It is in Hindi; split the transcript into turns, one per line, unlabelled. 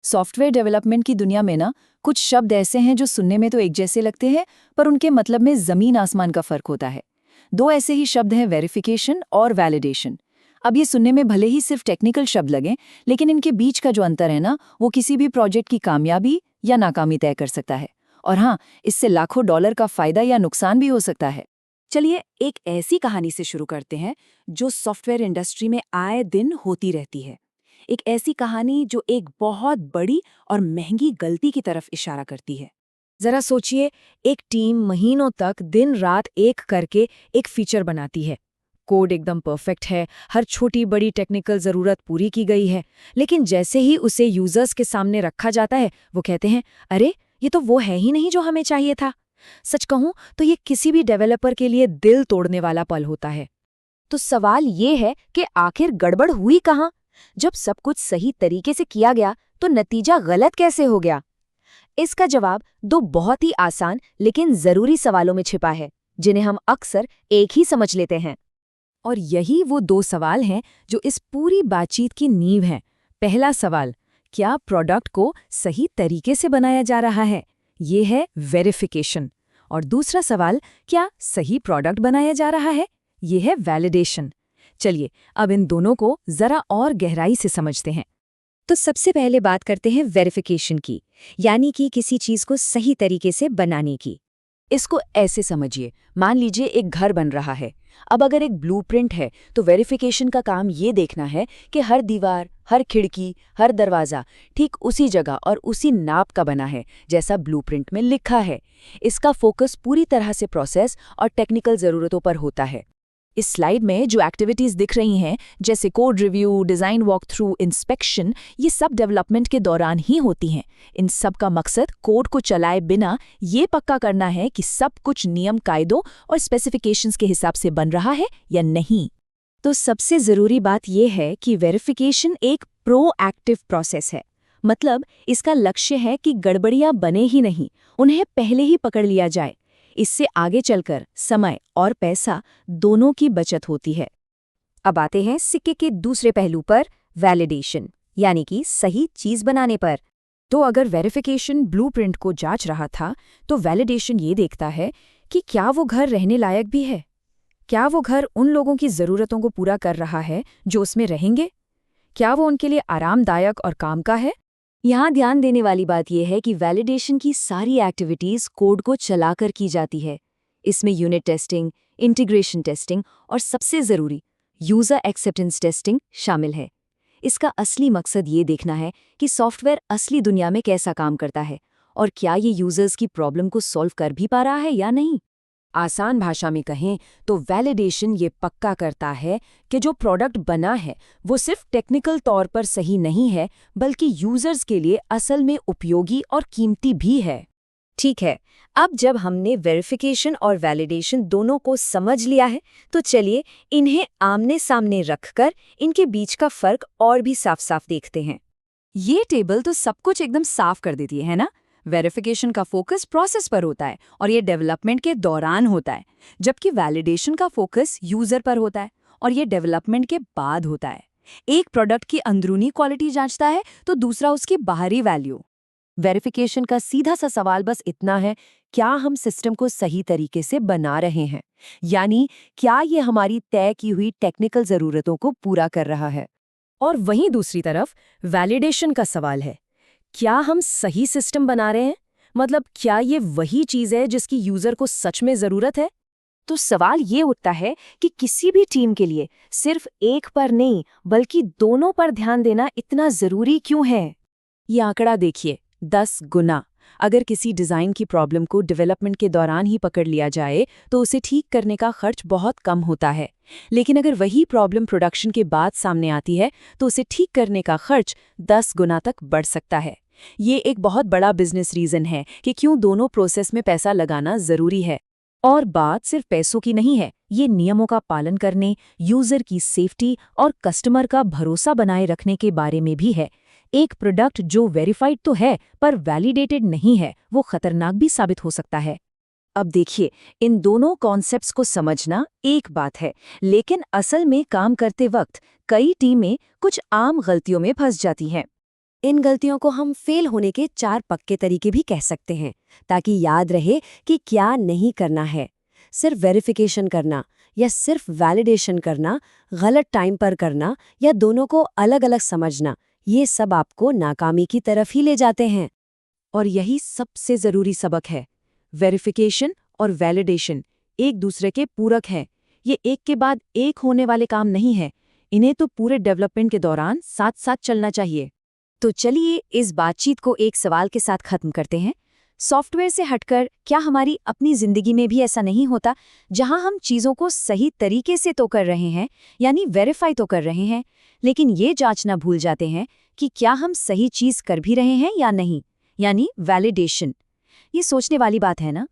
सॉफ्टवेयर डेवलपमेंट की दुनिया में ना कुछ शब्द ऐसे हैं जो सुनने में तो एक जैसे लगते हैं, पर उनके मतलब में जमीन आसमान का फर्क होता है। दो ऐसे ही शब्द हैं, वेरिफिकेशन और वैलिडेशन। अब ये सुनने में भले ही सिर्फ टेक्निकल शब्द लगें, लेकिन इनके बीच का जो अंतर है ना, वो किसी भी प्रोजेक्ट की कामयाबी या नाकामी तय कर सकता है। और हाँ, इससे लाखों डॉलर का फायदा या नुकसान भी हो सकता है।
चलिए एक ऐसी कहानी से शुरू करते हैं जो सॉफ्टवेयर इंडस्ट्री में आए दिन होती रहती है। एक ऐसी कहानी जो एक बहुत बड़ी और महंगी गलती की तरफ इशारा करती है। जरा सोचिए, एक टीम महीनों तक दिन रात एक करके एक फीचर बनाती है। कोड एकदम परफेक्ट है, हर छोटी बड़ी टेक्निकल जरूरत पूरी की गई है, लेकिन जैसे ही उसे यूजर्स के सामने रखा जाता है, वो कहते हैं, अरे ये तो वो है ही नहीं जो हमें चाहिए था। सच कहूं तो ये किसी भी डेवलपर के लिए दिल तोड़ने वाला पल होता है। तो सवाल ये है कि आखिर गड़बड़ हुई कहाँ? जब सब कुछ सही तरीके से किया गया तो नतीजा गलत कैसे हो गया? इसका जवाब दो बहुत ही आसान लेकिन जरूरी सवालों में छिपा है, जिन्हें हम अक्सर एक ही समझ लेते हैं। और यही वो दो सवाल हैं जो इस पूरी बातचीत की नींव हैं। पहला सवाल, क्या प्रोडक्ट को सही तरीके से बनाया जा रहा है? ये है वेरिफिकेशन। और दूसरा सवाल, क्या सही प्रोडक्ट बनाया जा रहा है? ये है वैलिडेशन। चलिए अब इन दोनों को जरा और गहराई से समझते हैं। तो सबसे पहले बात करते हैं वेरिफिकेशन की, यानी कि किसी चीज को सही तरीके से बनाने की। इसको ऐसे समझिए, मान लीजिए एक घर बन रहा है। अब अगर एक ब्लूप्रिंट है तो वेरिफिकेशन का काम ये देखना है कि हर दीवार, हर खिड़की, हर दरवाज़ा ठीक उसी जगह और उसी नाप का बना है जैसा ब्लूप्रिंट में लिखा है। इसका फोकस पूरी तरह से प्रोसेस और टेक्निकल ज़रूरतों पर होता है। इस स्लाइड में जो एक्टिविटीज़ दिख रही हैं, जैसे code review, design walk through, inspection, ये सब डेवलपमेंट के दौरान ही होती हैं। इन सब का मकसद कोड को चलाए बिना ये पक्का करना है कि सब कुछ नियम कायदों और स्पेसिफिकेशंस के हिसाब से बन रहा है या नहीं। तो सबसे ज़रूरी बात यह है कि वेरिफिकेशन एक प्रोएक्टिव प्रोसेस है। मतलब इसका लक्ष्य है कि गड़बड़ियां बने ही नहीं, उन्हें पहले ही पकड़ लिया जाए। इससे आगे चलकर समय और पैसा दोनों की बचत होती है। अब आते हैं सिक्के के दूसरे पहलू पर, वैलिडेशन, यानी कि सही चीज बनाने पर। तो अगर वेरिफिकेशन ब्लूप्रिंट को जांच रहा था, तो वैलिडेशन ये देखता है कि क्या वो घर रहने लायक भी है। क्या वो घर उन लोगों की ज़रूरतों को पूरा कर रहा है जो उसमें रहेंगे? क्या वो उनके लिए आरामदायक और काम का है? यहाँ ध्यान देने वाली बात यह है कि वैलिडेशन की सारी एक्टिविटीज़ कोड को चलाकर की जाती है। इसमें यूनिट टेस्टिंग, इंटीग्रेशन टेस्टिंग और सबसे ज़रूरी यूज़र एक्सेप्टेंस टेस्टिंग शामिल है। इसका असली मकसद ये देखना है कि सॉफ्टवेयर असली दुनिया में कैसा काम करता है और क्या ये यूज़र्स की प्रॉब्लम को सॉल्व कर भी पा रहा है या नहीं। आसान भाषा में कहें तो वैलिडेशन ये पक्का करता है कि जो प्रोडक्ट बना है वो सिर्फ टेक्निकल तौर पर सही नहीं है, बल्कि यूजर्स के लिए असल में उपयोगी और कीमती भी है। ठीक है, अब जब हमने वेरिफिकेशन और वैलिडेशन दोनों को समझ लिया है, तो चलिए इन्हें आमने सामने रखकर इनके बीच का फर्क और भी साफ साफ देखते हैं। ये टेबल तो सब कुछ एकदम साफ कर देती है ना। वेरिफिकेशन का फोकस प्रोसेस पर होता है और ये डेवलपमेंट के दौरान होता है, जबकि वैलिडेशन का फोकस यूजर पर होता है और ये डेवलपमेंट के बाद होता है। एक प्रोडक्ट की अंदरूनी क्वालिटी जांचता है तो दूसरा उसकी बाहरी वैल्यू। वेरिफिकेशन का सीधा सा सवाल बस इतना है, क्या हम सिस्टम को सही तरीके से बना रहे हैं, यानी क्या ये हमारी तय की हुई टेक्निकल जरूरतों को पूरा कर रहा है। और वहीं दूसरी तरफ वैलिडेशन का सवाल है, क्या हम सही सिस्टम बना रहे हैं? मतलब क्या ये वही चीज़ है जिसकी यूज़र को सच में ज़रूरत है? तो सवाल ये उठता है कि किसी भी टीम के लिए सिर्फ एक पर नहीं, बल्कि दोनों पर ध्यान देना इतना ज़रूरी क्यों है? ये आंकड़ा देखिए, 10 गुना। अगर किसी डिज़ाइन की प्रॉब्लम को डेवलपमेंट के दौरान ही पकड़ लिया जाए तो उसे ठीक करने का खर्च बहुत कम होता है। लेकिन अगर वही प्रॉब्लम प्रोडक्शन के बाद सामने आती है तो उसे ठीक करने का खर्च 10 गुना तक बढ़ सकता है। ये एक बहुत बड़ा बिजनेस रीज़न है कि क्यों दोनों प्रोसेस में पैसा लगाना ज़रूरी है। और बात सिर्फ पैसों की नहीं है, ये नियमों का पालन करने, यूज़र की सेफ्टी और कस्टमर का भरोसा बनाए रखने के बारे में भी है। एक प्रोडक्ट जो वेरीफाइड तो है पर वैलिडेटेड नहीं है, वो खतरनाक भी साबित हो सकता है। अब देखिए, इन दोनों कॉन्सेप्ट्स को समझना एक बात है, लेकिन असल में काम करते वक्त कई टीमें कुछ आम गलतियों में फंस जाती हैं।
इन गलतियों को हम फेल होने के 4 पक्के तरीके भी कह सकते हैं, ताकि याद रहे कि क्या नहीं करना है। सिर्फ वेरिफिकेशन करना या सिर्फ वैलिडेशन करना, गलत टाइम पर करना या दोनों को अलग अलग समझना, ये सब आपको नाकामी की तरफ ही ले जाते हैं।
और यही सबसे ज़रूरी सबक है। वेरिफिकेशन और वैलिडेशन एक दूसरे के पूरक हैं। ये एक के बाद एक होने वाले काम नहीं है। इन्हें तो पूरे डेवलपमेंट के दौरान साथ साथ चलना चाहिए।
तो चलिए इस बातचीत को एक सवाल के साथ खत्म करते हैं। सॉफ्टवेयर से हटकर क्या हमारी अपनी जिंदगी में भी ऐसा नहीं होता, जहां हम चीजों को सही तरीके से तो कर रहे हैं, यानी वेरीफाई तो कर रहे हैं, लेकिन ये जांचना भूल जाते हैं कि क्या हम सही चीज कर भी रहे हैं या नहीं, यानी वैलिडेशन। ये सोचने वाली बात है ना।